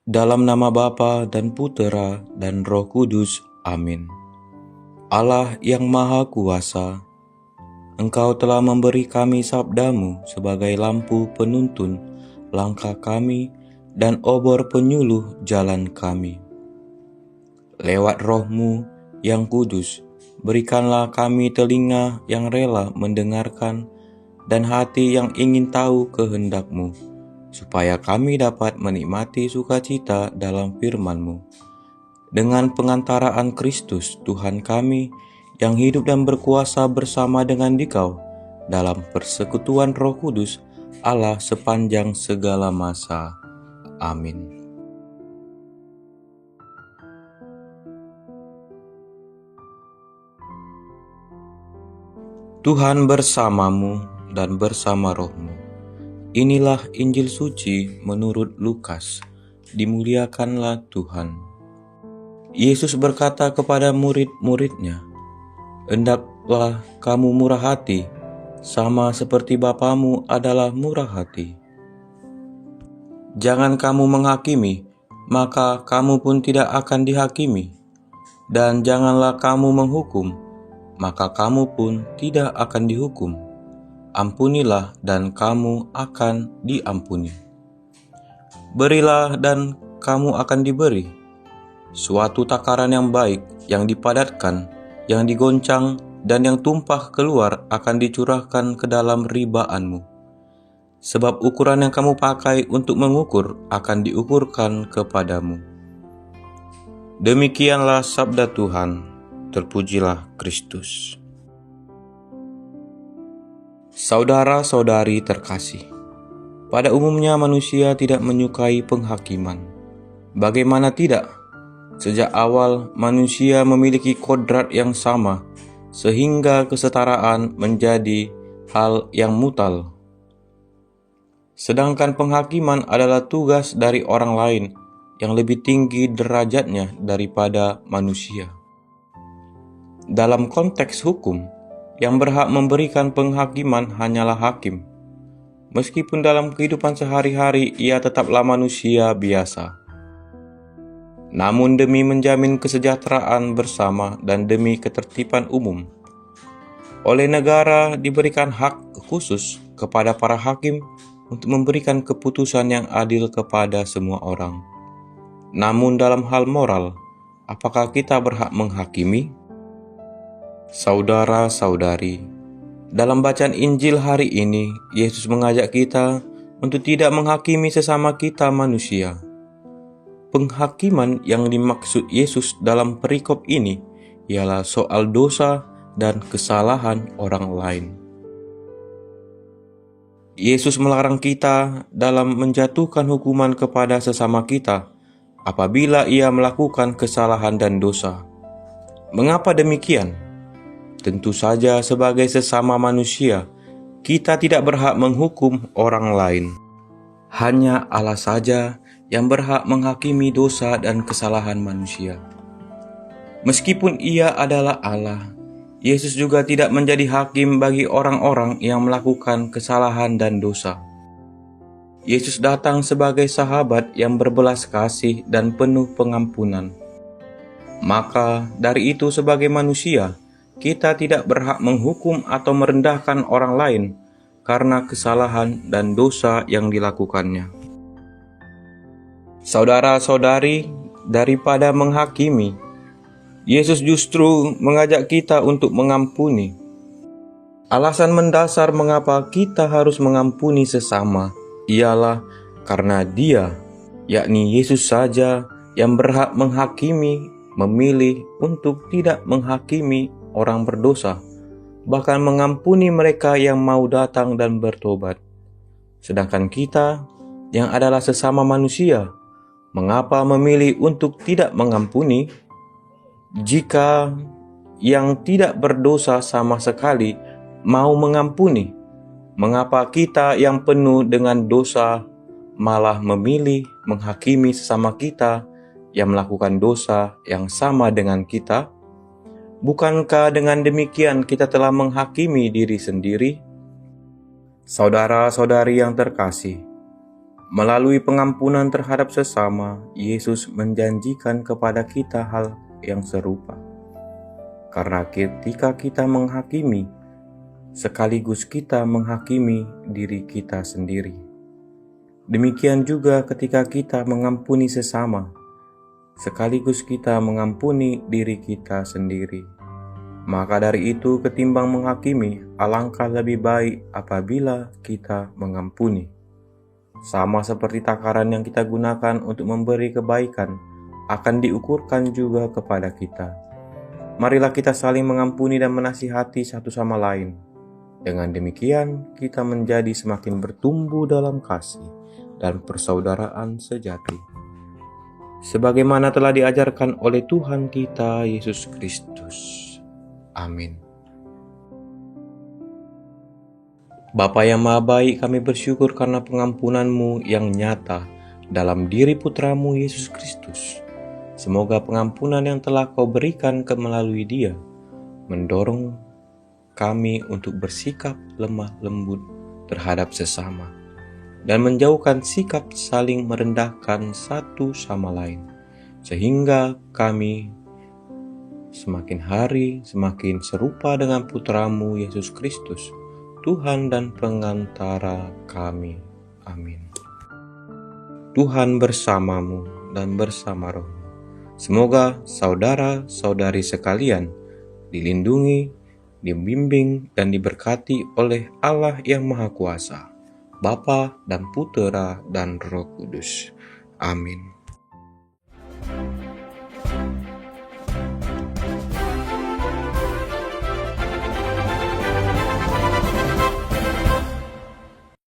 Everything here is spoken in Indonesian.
Dalam nama Bapa dan Putera dan Roh Kudus. Amin. Allah yang Maha Kuasa, Engkau telah memberi kami sabdamu sebagai lampu penuntun langkah kami dan obor penyuluh jalan kami. Lewat Roh-Mu yang kudus, berikanlah kami telinga yang rela mendengarkan dan hati yang ingin tahu kehendak-Mu, supaya kami dapat menikmati sukacita dalam firman-Mu. Dengan pengantaraan Kristus Tuhan kami, yang hidup dan berkuasa bersama dengan Dikau, dalam persekutuan Roh Kudus, Allah sepanjang segala masa. Amin. Tuhan bersamamu dan bersama rohmu. Inilah Injil suci menurut Lukas. Dimuliakanlah Tuhan. Yesus berkata kepada murid-muridnya, "Hendaklah kamu murah hati, sama seperti Bapamu adalah murah hati. Jangan kamu menghakimi, maka kamu pun tidak akan dihakimi. Dan janganlah kamu menghukum, maka kamu pun tidak akan dihukum. Ampunilah dan kamu akan diampuni. Berilah dan kamu akan diberi. Suatu takaran yang baik, yang dipadatkan, yang digoncang, dan yang tumpah keluar akan dicurahkan ke dalam ribaanmu. Sebab ukuran yang kamu pakai untuk mengukur akan diukurkan kepadamu." Demikianlah sabda Tuhan. Terpujilah Kristus. Saudara-saudari terkasih, pada umumnya manusia tidak menyukai penghakiman. Bagaimana tidak? Sejak awal manusia memiliki kodrat yang sama, sehingga kesetaraan menjadi hal yang mutal. Sedangkan penghakiman adalah tugas dari orang lain yang lebih tinggi derajatnya daripada manusia. Dalam konteks hukum, yang berhak memberikan penghakiman hanyalah hakim. Meskipun dalam kehidupan sehari-hari ia tetaplah manusia biasa. Namun demi menjamin kesejahteraan bersama dan demi ketertiban umum, oleh negara diberikan hak khusus kepada para hakim untuk memberikan keputusan yang adil kepada semua orang. Namun dalam hal moral, apakah kita berhak menghakimi? Saudara-saudari, dalam bacaan Injil hari ini, Yesus mengajak kita untuk tidak menghakimi sesama kita manusia. Penghakiman yang dimaksud Yesus dalam perikop ini ialah soal dosa dan kesalahan orang lain. Yesus melarang kita dalam menjatuhkan hukuman kepada sesama kita apabila ia melakukan kesalahan dan dosa. Mengapa demikian? Tentu saja sebagai sesama manusia, kita tidak berhak menghukum orang lain. Hanya Allah saja yang berhak menghakimi dosa dan kesalahan manusia. Meskipun Ia adalah Allah, Yesus juga tidak menjadi hakim bagi orang-orang yang melakukan kesalahan dan dosa. Yesus datang sebagai sahabat yang berbelas kasih dan penuh pengampunan. Maka dari itu sebagai manusia, kita tidak berhak menghukum atau merendahkan orang lain karena kesalahan dan dosa yang dilakukannya. Saudara-saudari, daripada menghakimi, Yesus justru mengajak kita untuk mengampuni. Alasan mendasar mengapa kita harus mengampuni sesama ialah karena Dia, yakni Yesus saja, yang berhak menghakimi, memilih untuk tidak menghakimi orang berdosa, bahkan mengampuni mereka yang mau datang dan bertobat. Sedangkan kita, yang adalah sesama manusia, mengapa memilih untuk tidak mengampuni? Jika yang tidak berdosa sama sekali mau mengampuni, mengapa kita yang penuh dengan dosa malah memilih menghakimi sesama kita yang melakukan dosa yang sama dengan kita? Bukankah dengan demikian kita telah menghakimi diri sendiri? Saudara-saudari yang terkasih, Melalui pengampunan terhadap sesama, Yesus menjanjikan kepada kita hal yang serupa. Karena ketika kita menghakimi, sekaligus kita menghakimi diri kita sendiri. Demikian juga ketika kita mengampuni sesama, sekaligus kita mengampuni diri kita sendiri. Maka dari itu, ketimbang menghakimi, alangkah lebih baik apabila kita mengampuni. Sama seperti takaran yang kita gunakan untuk memberi kebaikan, akan diukurkan juga kepada kita. Marilah kita saling mengampuni dan menasihati satu sama lain. Dengan demikian, kita menjadi semakin bertumbuh dalam kasih dan persaudaraan sejati, sebagaimana telah diajarkan oleh Tuhan kita Yesus Kristus. Amin. Bapa yang Maha Baik, kami bersyukur karena pengampunan-Mu yang nyata dalam diri Putra-Mu Yesus Kristus. Semoga pengampunan yang telah Kau berikan melalui Dia mendorong kami untuk bersikap lemah lembut terhadap sesama dan menjauhkan sikap saling merendahkan satu sama lain, sehingga kami semakin hari semakin serupa dengan Putra-Mu Yesus Kristus, Tuhan dan pengantara kami. Amin. Tuhan bersamamu dan bersama rohmu. Semoga saudara-saudari sekalian dilindungi, dibimbing, dan diberkati oleh Allah yang Maha Kuasa, Bapa dan Putera dan Roh Kudus. Amin.